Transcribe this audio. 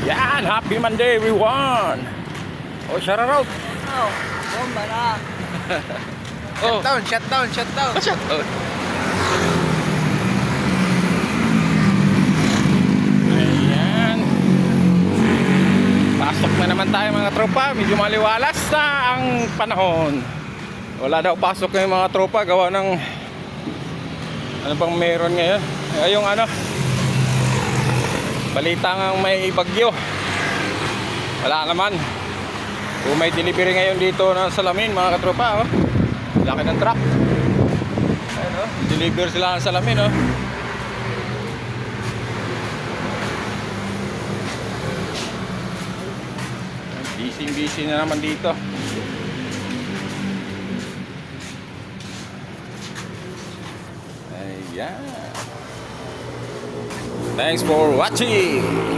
Yan, happy Monday everyone. Oh, shout out. Oh, bomba na. Oh, Shut down. shout out. Ayan. Pasok na naman tayo mga tropa. Medyo maliwalas na ang panahon. Wala daw pasok ng mga tropa gawa ng ano bang meron ngayon? Yung ano, balita nga may bagyo. Wala naman. Kung may delivery ngayon dito ng salamin mga katropa, oh. Laki ng truck. Ayun, oh. Deliver sila ng salamin, oh. Busy na naman dito. Ayan. Thanks for watching.